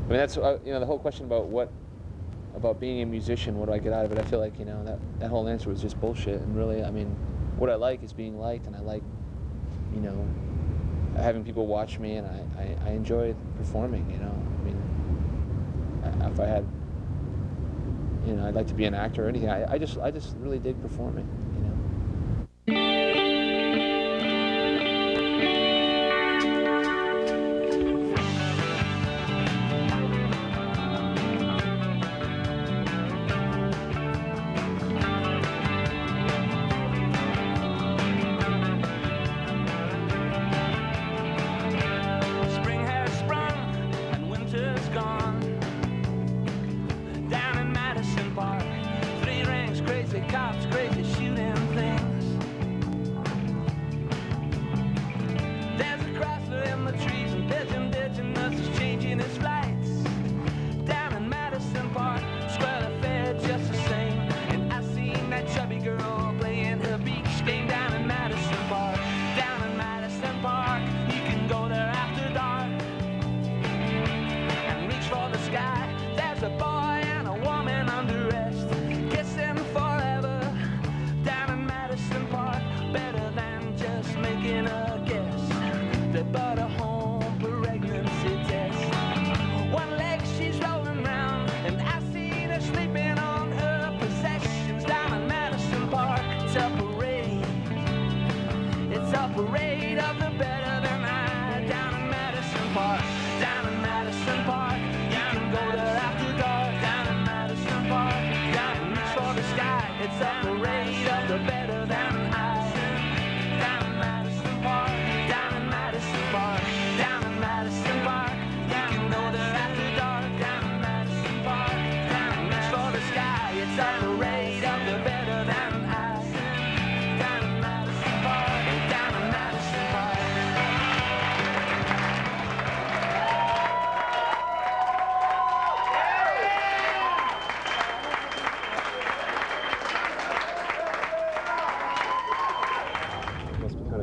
mean, that's you know, the whole question about being a musician. What do I get out of it? I feel like, you know, that whole answer was just bullshit. And really, I mean, what I like is being liked, and I like, you know, having people watch me, and I enjoy performing. You know, I mean, if I had, you know, I'd like to be an actor or anything. I just really dig performing. You know.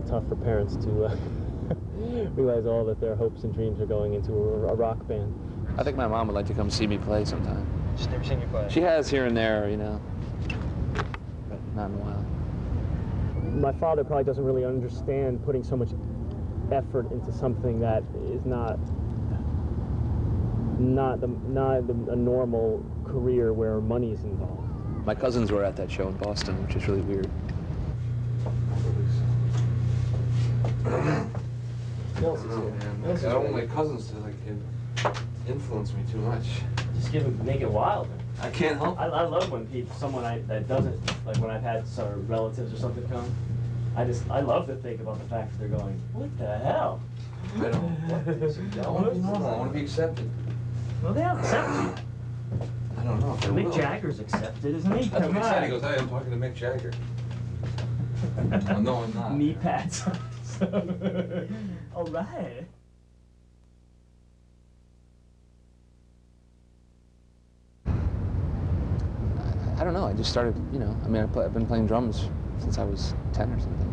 Tough for parents to realize all that their hopes and dreams are going into a rock band. I think my mom would like to come see me play sometime. She's never seen you play? She has here and there, you know, but not in a while. My father probably doesn't really understand putting so much effort into something that is not a normal career where money's involved. My cousins were at that show in Boston, which is really weird. I don't want my cousins to like influence me too much. Just make it wild. I can't help it. I love when someone that doesn't, like when I've had sort of relatives or something come, I love to think about the fact that they're going, what the hell? I don't want to be normal. I want to be accepted. Well, they don't accept you. I don't know if they Mick will. Jagger's accepted, isn't he? That's what he said. He goes, hey, I'm talking to Mick Jagger. Oh, no, I'm not. Knee pads. All right. I don't know. I just started, you know. I mean, I've been playing drums since I was 10 or something.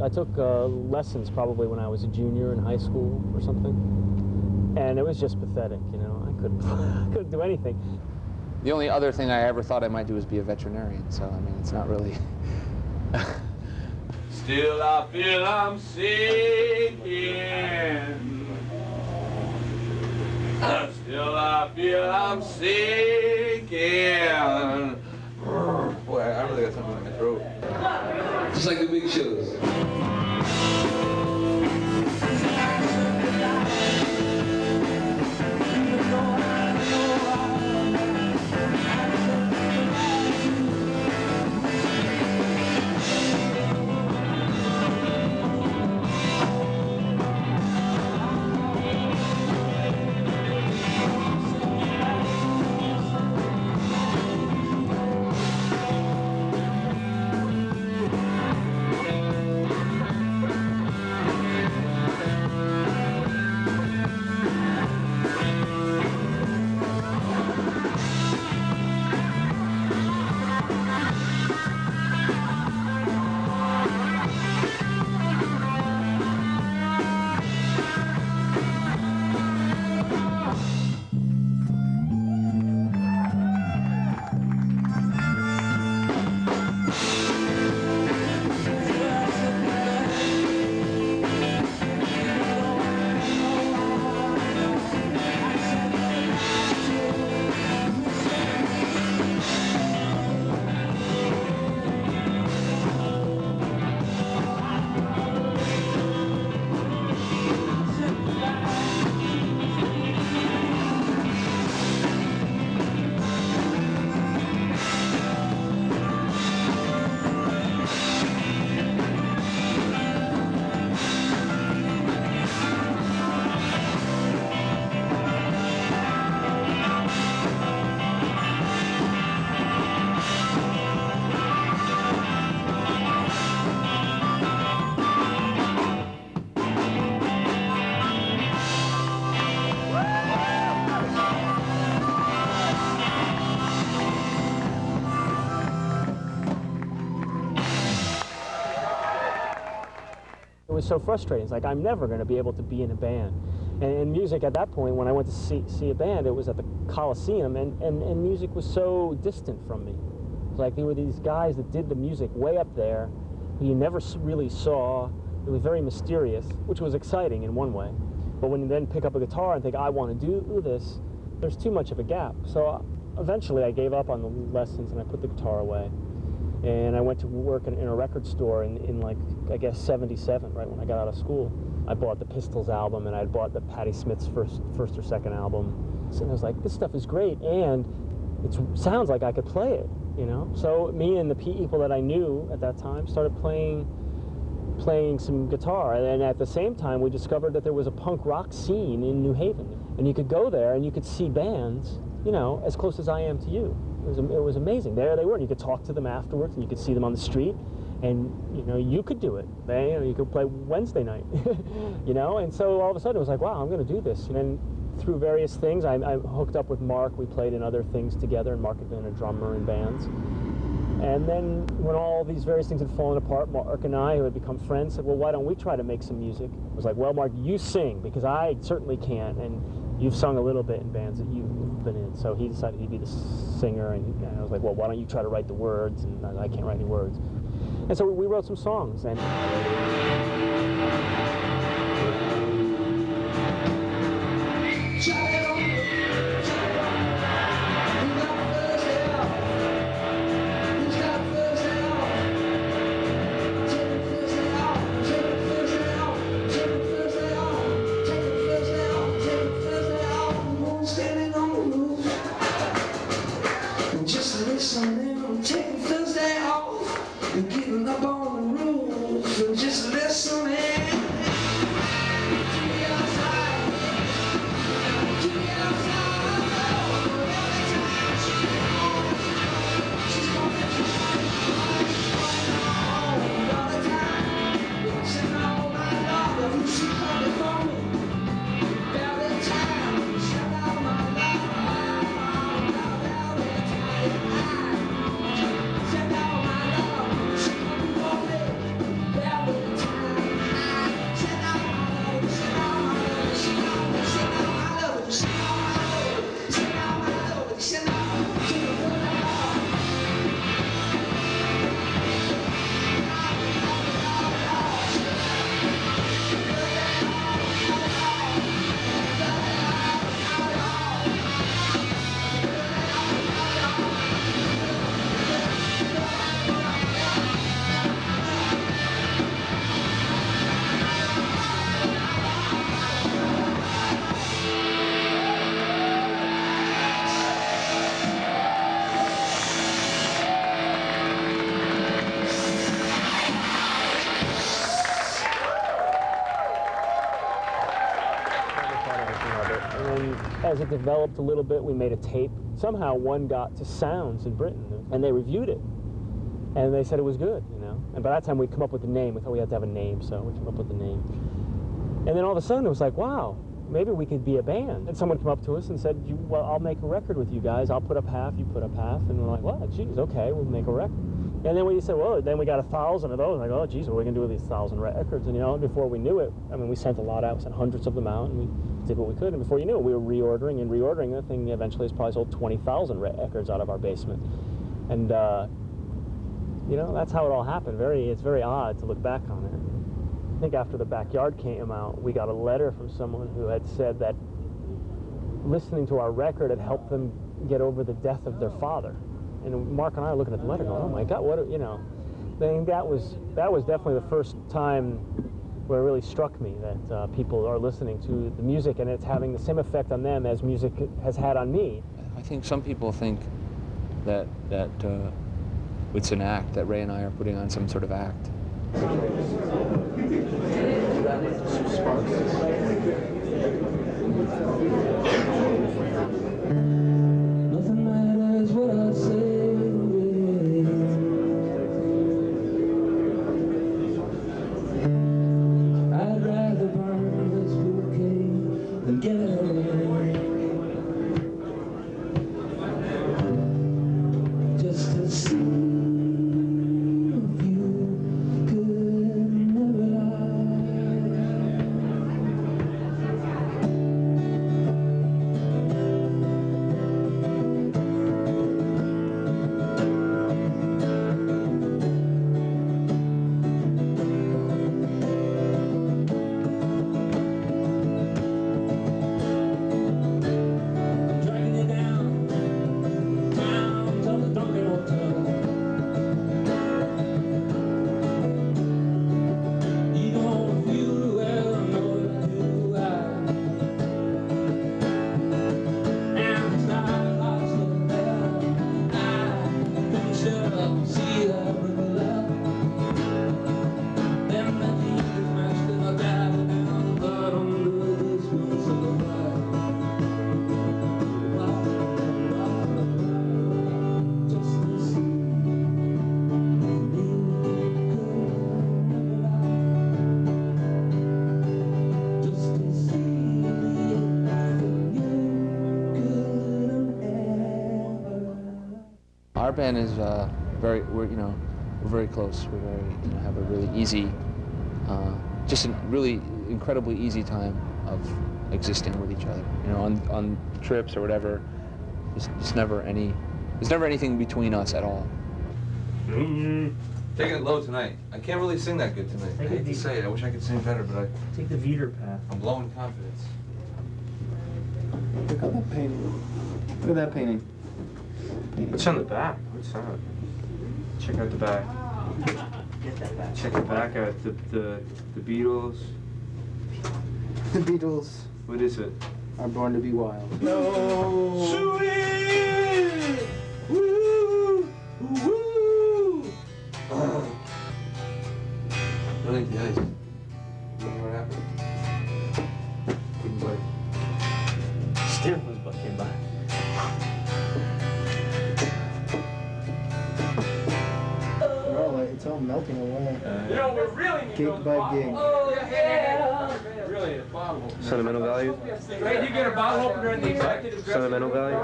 I took lessons probably when I was a junior in high school or something, and it was just pathetic. You know, I couldn't do anything. The only other thing I ever thought I might do was be a veterinarian. So I mean, it's not really. Still I feel I'm sinking. Still I feel I'm sinking. Boy, I really got something in my throat. Just like the big shows. It was so frustrating. It's like, I'm never going to be able to be in a band. And music at that point, when I went to see a band, it was at the Coliseum, and music was so distant from me. It was like there were these guys that did the music way up there, who you never really saw. It was very mysterious, which was exciting in one way. But when you then pick up a guitar and think, I want to do this, there's too much of a gap. So eventually I gave up on the lessons and I put the guitar away. And I went to work in a record store in like, I guess, 77, right when I got out of school. I bought the Pistols album, and I bought the Patti Smith's first or second album. So I was like, this stuff is great, and it sounds like I could play it, you know? So me and the people that I knew at that time started playing some guitar. And at the same time, we discovered that there was a punk rock scene in New Haven. And you could go there and you could see bands, you know, as close as I am to you. It was amazing. There they were, and you could talk to them afterwards, and you could see them on the street, and, you know, you could do it. You could play Wednesday night, you know? And so all of a sudden it was like, wow, I'm going to do this. And then through various things, I hooked up with Mark. We played in other things together, and Mark had been a drummer in bands. And then when all these various things had fallen apart, Mark and I, who had become friends, said, well, why don't we try to make some music? I was like, well, Mark, you sing, because I certainly can't, and you've sung a little bit in bands that you've been in. So he decided he'd be the singer, and I was like, well, why don't you try to write the words? And I can't write any words. And so we wrote some songs. And as it developed a little bit, we made a tape. Somehow one got to Sounds in Britain, and they reviewed it. And they said it was good, you know. And by that time we'd come up with the name. We thought we had to have a name, so we came up with the name. And then all of a sudden it was like, wow, maybe we could be a band. And someone came up to us and said, well, I'll make a record with you guys. I'll put up half, you put up half. And we're like, well, geez, okay, we'll make a record. And then we said, well, then we got 1,000 of those. Like, oh, geez, what are we going to do with these 1,000 records? And, you know, before we knew it, I mean, we sent a lot out. We sent hundreds of them out, and we did what we could. And before you knew it, we were reordering and reordering. The thing eventually has probably sold 20,000 records out of our basement. And, you know, that's how it all happened. It's very odd to look back on it. I think after The Backyard came out, we got a letter from someone who had said that listening to our record had helped them get over the death of their father. And Mark and I are looking at the letter going, oh my God, what, you know. I think that was definitely the first time where it really struck me that people are listening to the music and it's having the same effect on them as music has had on me. I think some people think that it's an act, that Ray and I are putting on some sort of act. Nothing matters what I say. I'd rather burn this bouquet than get away. Just to see if you could never lie. band is we're very close. We're very have a really easy, just a really incredibly easy time of existing with each other. On trips or whatever. There's never anything between us at all. Taking it low tonight. I can't really sing that good tonight. I hate to say it. I wish I could sing better, but Take the Veter path. I'm low in confidence. Look at that painting. Look at that painting. What's on the back? What's that? Check out the back. Get that back. Check the back out. The Beatles. The Beatles What is it? are born to be wild. No. Sweet! Woo! Woo! Don't eat the ice. You know what happened? Couldn't bite. Stimulus butt came by. It's all melting away. We're really Gig by gig. Really, a bottle opener. Sentimental value? Right, you get a bottle opener in the executive dressing Sentimental value?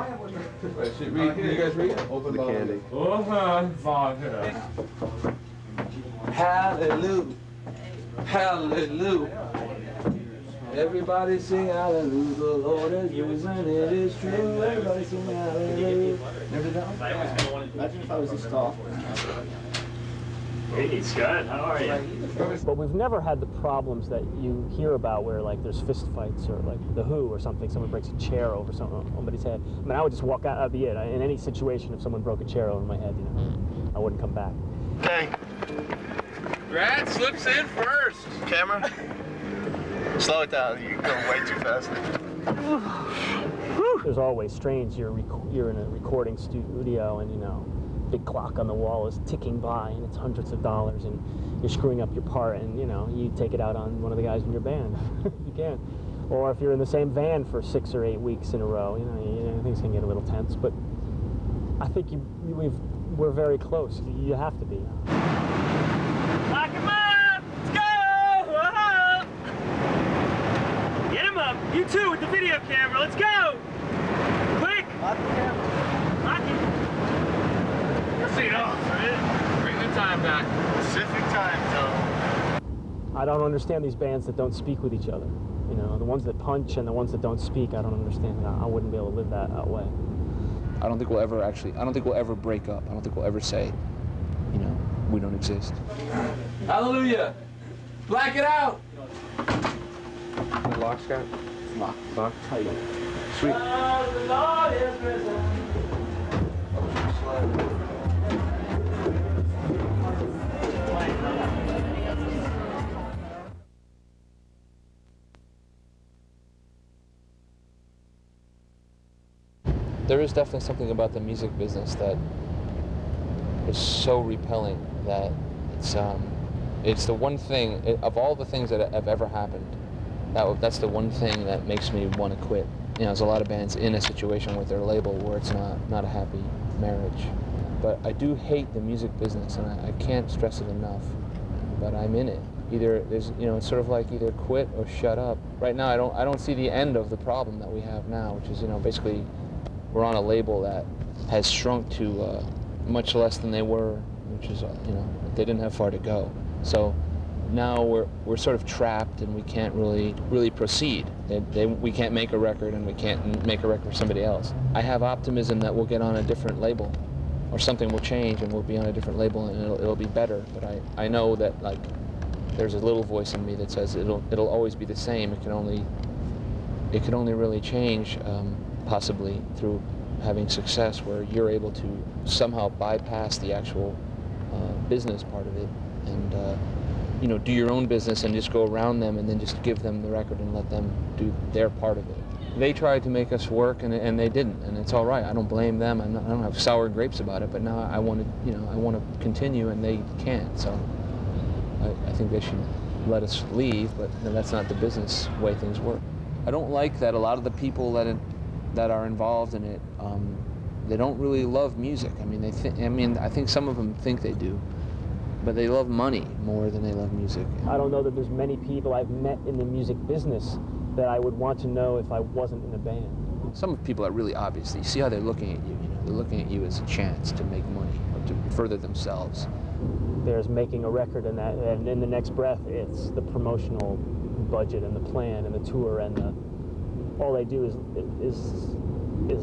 You guys read? Open The candy. Vodka. Hallelujah. Hallelujah. Everybody sing hallelujah. The Lord is risen, it is true. Everybody sing hallelujah. Never done? Imagine if I was this tall. Hey, Scott, how are you? But we've never had the problems that you hear about where, like, there's fist fights or, like, The Who or something, someone breaks a chair over somebody's head. I mean, I would just walk out, that'd be it. In any situation, if someone broke a chair over my head, I wouldn't come back. Okay, Brad slips in first. camera. Slow it down. You're going way too fast. There's always strains. You're in a recording studio and, big clock on the wall is ticking by and it's hundreds of dollars and you're screwing up your part and you take it out on one of the guys in your band if you can, or if you're in the same van for 6 or 8 weeks in a row, things can get a little tense, but I think we're very close. You have to be. Lock him up! Let's go! Whoa! Get him up! You too with the video camera. Let's go! Quick! Lock the camera. Lock it. Bring the time back. Pacific time zone. I don't understand these bands that don't speak with each other. The ones that punch and the ones that don't speak, I don't understand. I wouldn't be able to live that way. I don't think we'll ever break up. I don't think we'll ever say, we don't exist. Hallelujah. Black it out. The lock, Scott? Lock. Lock? Tight. Sweet. There is definitely something about the music business that is so repelling that it's the one thing of all the things that have ever happened. That's the one thing that makes me want to quit. There's a lot of bands in a situation with their label where it's not a happy marriage. But I do hate the music business, and I can't stress it enough. But I'm in it. Either there's it's sort of like either quit or shut up. Right now I don't see the end of the problem that we have now, which is basically we're on a label that has shrunk to much less than they were, which is they didn't have far to go. So now we're sort of trapped and we can't really proceed. We can't make a record and we can't make a record for somebody else. I have optimism that we'll get on a different label, or something will change and we'll be on a different label and it'll be better. But I know that there's a little voice in me that says it'll always be the same. It can only really change. Possibly through having success where you're able to somehow bypass the actual business part of it and do your own business and just go around them and then just give them the record and let them do their part of it. They tried to make us work and they didn't, and it's all right. I don't blame them. I don't have sour grapes about it, but now I want to continue and they can't. So I think they should let us leave, but that's not the business way things work. I don't like that a lot of the people that are involved in it, they don't really love music. I think some of them think they do, but they love money more than they love music. I don't know that there's many people I've met in the music business that I would want to know if I wasn't in a band. Some people are really obvious. You see how they're looking at you, They're looking at you as a chance to make money or to further themselves. There's making a record, and in the next breath, it's the promotional budget and the plan and the tour, and all they do is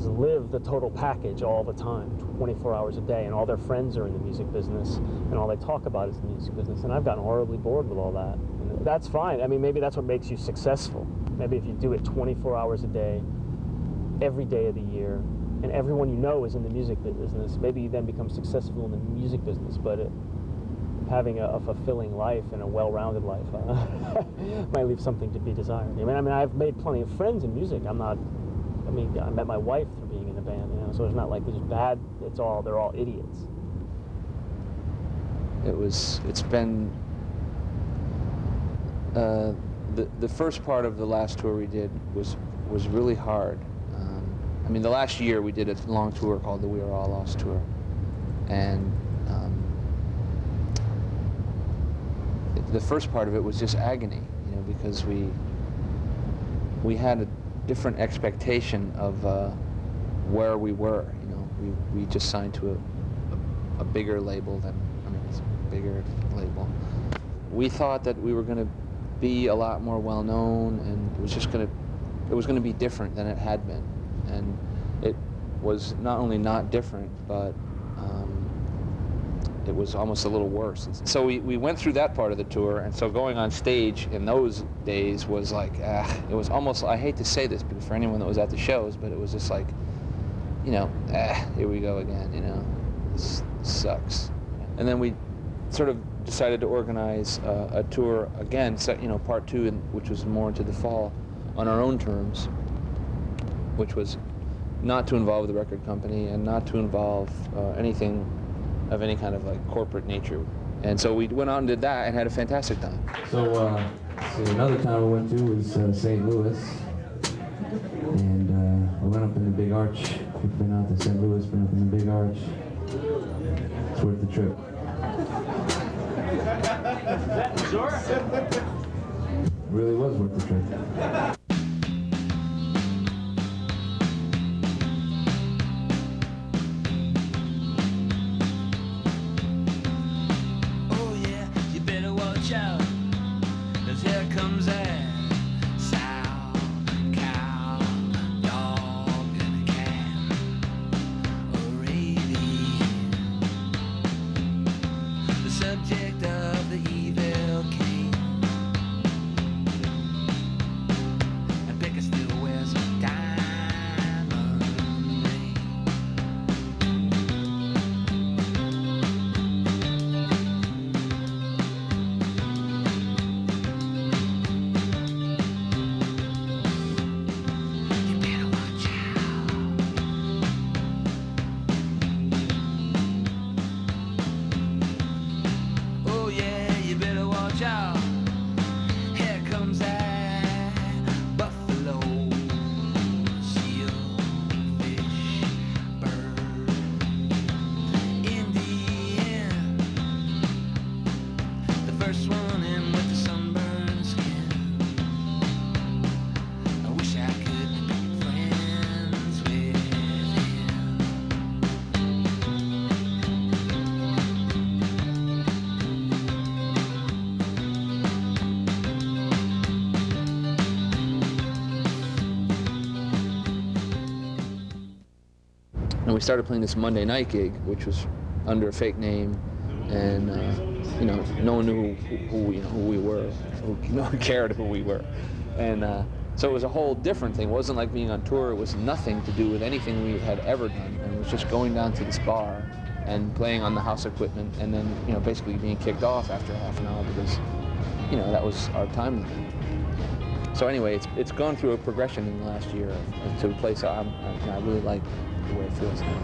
live the total package all the time, 24 hours a day, and all their friends are in the music business, and all they talk about is the music business, and I've gotten horribly bored with all that. And that's fine. I mean, maybe that's what makes you successful. Maybe if you do it 24 hours a day, every day of the year, and everyone you know is in the music business, maybe you then become successful in the music business, but having a fulfilling life and a well-rounded life might leave something to be desired. I mean, I've made plenty of friends in music. I met my wife through being in a band, you know, so it's not like there's bad, they're all idiots. It's been, the first part of the last tour we did was really hard. I mean, the last year we did a long tour called the We Are All Lost Tour, and the first part of it was just agony, you know, because we had a different expectation of where we were. You know, we just signed to a bigger label it's a bigger label. We thought that we were going to be a lot more well known, and it was going to be different than it had been, and it was not only not different, but it was almost a little worse. So we went through that part of the tour, and so going on stage in those days was like, it was almost, I hate to say this for anyone that was at the shows, but it was just like, you know, here we go again, you know, this sucks. And then we sort of decided to organize a tour again, you know, part two, which was more into the fall, on our own terms, which was not to involve the record company and not to involve anything of any kind of like corporate nature. And so we went out and did that and had a fantastic time. So, another town we went to was St. Louis. And we went up in the Big Arch. If you've been out to St. Louis, been up in the Big Arch. It's worth the trip. It really was worth the trip. And we started playing this Monday night gig, which was under a fake name, and you know, no one knew who we were, no one cared who we were, and so it was a whole different thing. It wasn't like being on tour. It was nothing to do with anything we had ever done, and it was just going down to this bar and playing on the house equipment, and then, you know, basically being kicked off after half an hour because, you know, that was our time limit. So anyway, it's gone through a progression in the last year to a place I really like the way it feels now.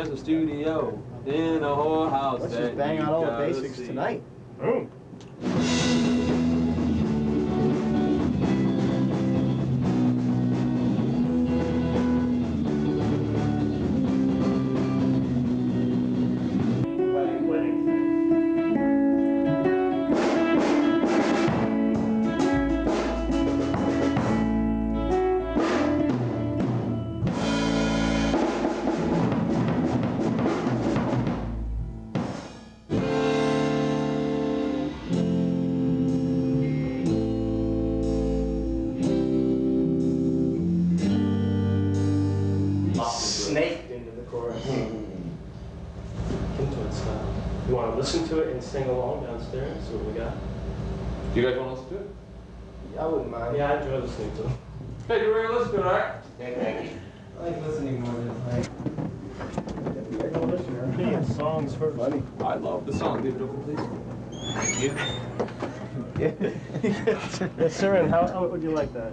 there's a studio in a whorehouse. Let's just bang out all the basics tonight. Boom. Snaked into the chorus. Into it style. You want to listen to it and sing along downstairs? See what we got? Do you guys want to listen to it? I wouldn't mind. Yeah, I enjoy listening to it. Hey, you ready to listen to it, alright? I like listening more than like. I don't listen to Yeah, songs first. Funny. I love the song. Leave it open, please. Thank you. Yes, sir. And how would you like that?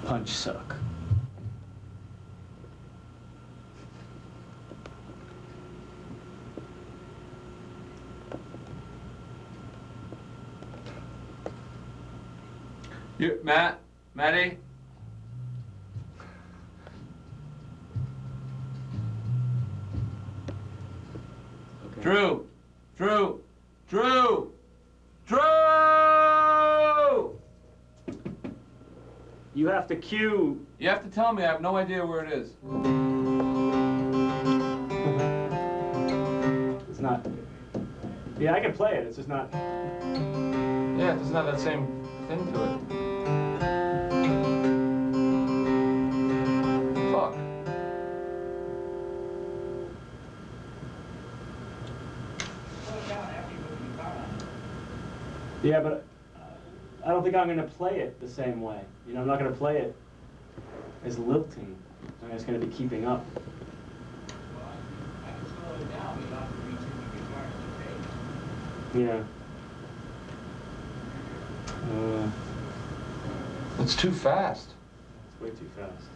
Punch suck. You, Matty? Okay. Drew! You have to cue. You have to tell me, I have no idea where it is. It's not. Yeah, I can play it. It's just not. Yeah, it doesn't have that same thing to it. Fuck. Yeah, but I don't think I'm going to play it the same way. You know, I'm not going to play it as lilting. I'm just going to be keeping up. Yeah. It's too fast. It's way too fast.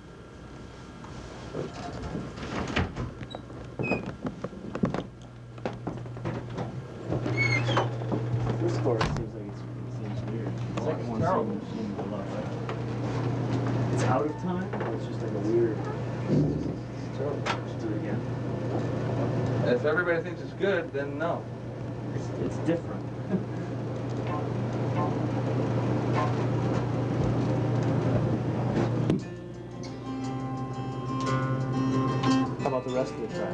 This chorus seems like it seems weird. The second one seems a lot better. It's out of time, or it's just like a weird. It's terrible. Just do it again. If everybody thinks it's good, then no. It's different. How about the rest of the track?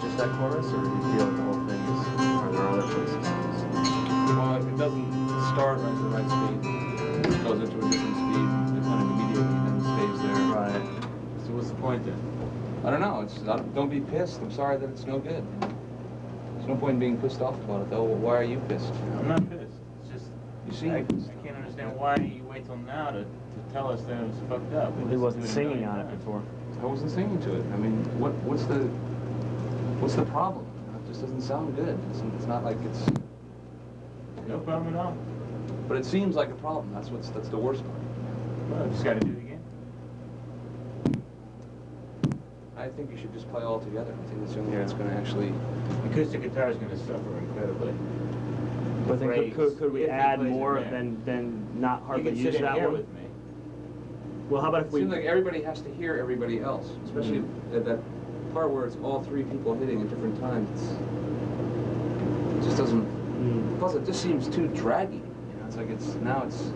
Just that chorus, or do you feel like the whole thing is? Are there other places? Well, if it doesn't start at the right speed, it goes into a different speed, it kind of immediately then stays there. Right. So what's the point then? I don't know. Don't be pissed. I'm sorry that it's no good. There's no point in being pissed off about it, though. Well, why are you pissed? I'm not pissed. It's just, You see, I can't understand why you wait till now to tell us that it was fucked up. We He wasn't listened to singing a on million it times. before. I wasn't singing to it. I mean, what's the problem? It just doesn't sound good. It's not like it's. No problem at all. But it seems like a problem. That's the worst part. Well, just gotta do it again. I think you should just play all together. I think that's the only way it's going to actually. Acoustic guitar is gonna suffer incredibly. But then Phrase. could we If he add plays it more there. than not You hardly can use sit in that here one? with me. Well, how about if It we? seems like everybody has to hear everybody else, especially at that part where it's all three people hitting at different times. It just doesn't. mean, Plus, it just seems too draggy. You know, it's like it's now it's. do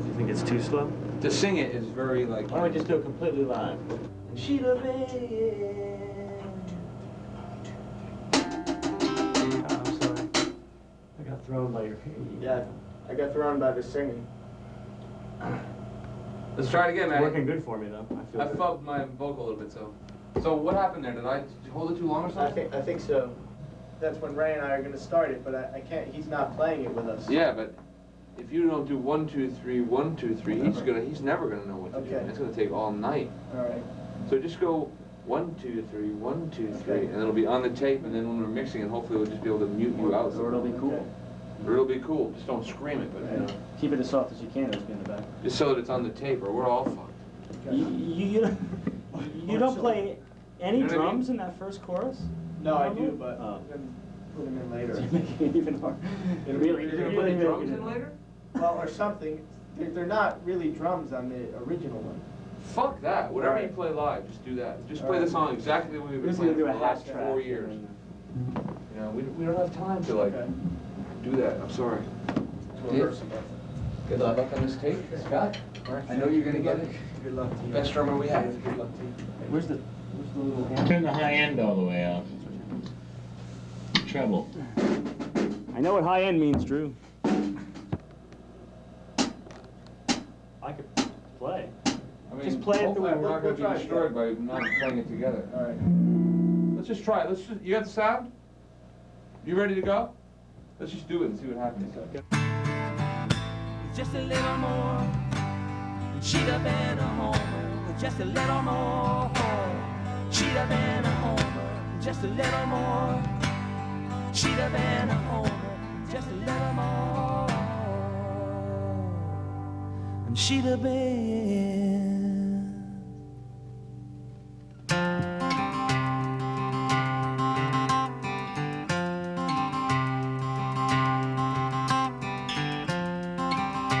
you think it's too slow? To sing it is very like. Why don't we just do it completely live? Sheila Bay. I'm sorry. I got thrown by your hand. Yeah, I got thrown by the singing. Let's try it again, It's man. working good for me though. I feel I good. felt my vocal a little bit, so. So what happened there? Did I hold it too long or something? I think so. That's when Ray and I are going to start it, but I can't. He's not playing it with us. Yeah, but if you don't do 1, 2, 3, 1, 2, 3, he's never gonna know what to do. Okay. It's gonna take all night. All right. So just go 1, 2, 3, 1, 2, 3, Okay. and it'll be on the tape. And then when we're mixing it, hopefully we'll just be able to mute you out. Or it'll be cool. Okay. Or it'll be cool. Just don't scream it, but you know, Keep it as soft as you can. It'll be in the back. just so that it's on the tape, or we're all fucked. Okay. You don't play any You know what I mean? drums in that first chorus? No, I do, but Oh. I'm going to put them in later. So you're making it even hard. It'll be You're gonna put the drums in later? Well, or something. They're not really drums on the original one. Fuck that. Whatever Alright. you play live, just do that. Just play Alright. the song exactly the way we've We're been just gonna playing do for a the last half track. 4 years. and You know, we don't have time to like Okay. do that. I'm sorry. To rehearse them. Good luck on this tape, Scott. I know you're gonna get it. Good luck to you. Best drummer we have. Good luck to you. Where's the little hand? Turn the high end all the way out. Treble. I know what high end means, Drew. I could play. I mean, Just play it the hopefully way- we're not we'll gonna try be it, destroyed by not playing it together. All right. Let's just try it. You got the sound? You ready to go? Let's just do it and see what happens. Just a little more, and she'd have been a homer. Just a little more, she'd have been a homer. Just a little more, she'd have been a homer. Just a little more, and she'd have been.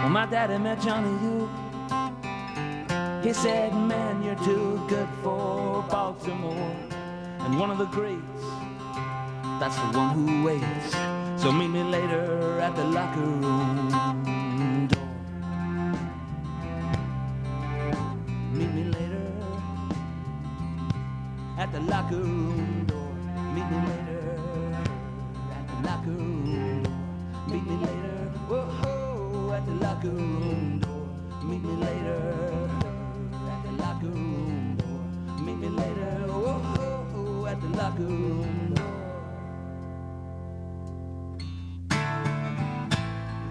When my daddy met Johnny Duke, he said, man, you're too good for Baltimore. And one of the greats, that's the one who waits. So meet me later at the locker room door. Meet me later at the locker room door. Meet me later at the locker room door. Meet me later, whoa, at the locker room door. Meet me later at the locker room door. Meet me later, whoa, at the locker room door.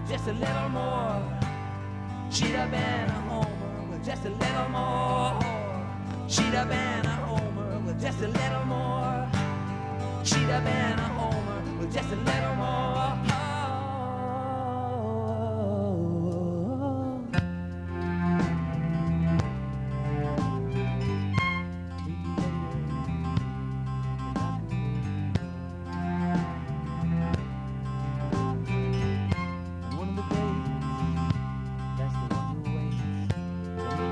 Just a little more, she'd have been a homer. With just a little more, she'd have been a homer. With just a little more, she'd have been a homer. With just a little more. One of the days, that's the one who waits.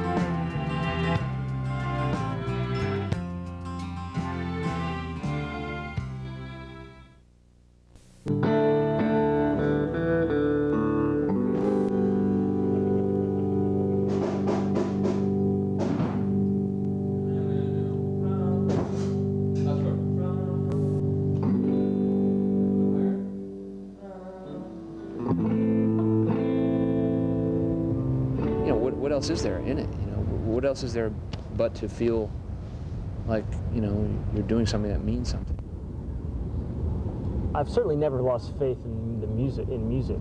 You know, what else is there in it? You know, what else is there but to feel like, you know, you're doing something that means something? I've certainly never lost faith in the music.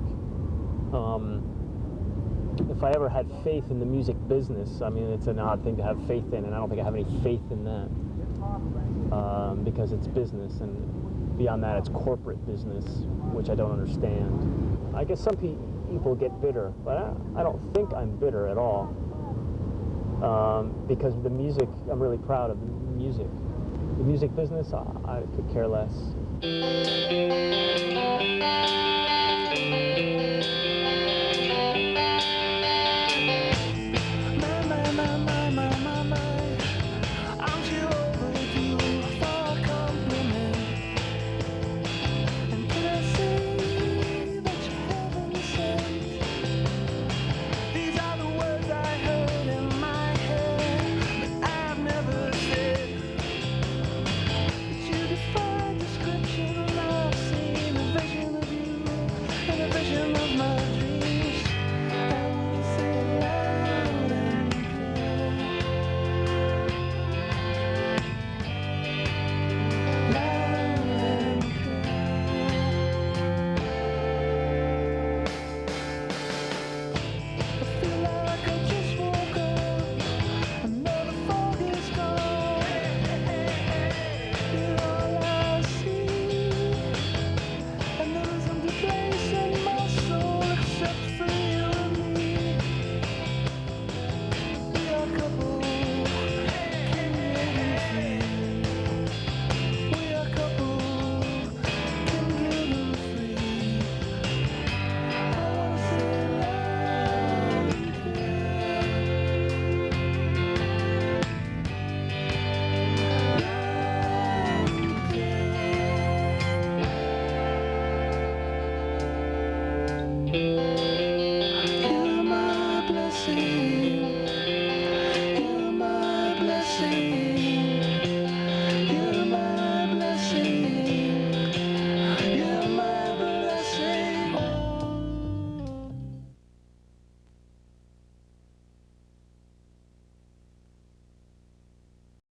If I ever had faith in the music business, I mean, it's an odd thing to have faith in, and I don't think I have any faith in that because it's business, and beyond that, it's corporate business, which I don't understand. I guess some people get bitter, but I don't think I'm bitter at all because the music, I'm really proud of the music. The music business, I could care less. Aren't you overdue for a compliment? And can I say say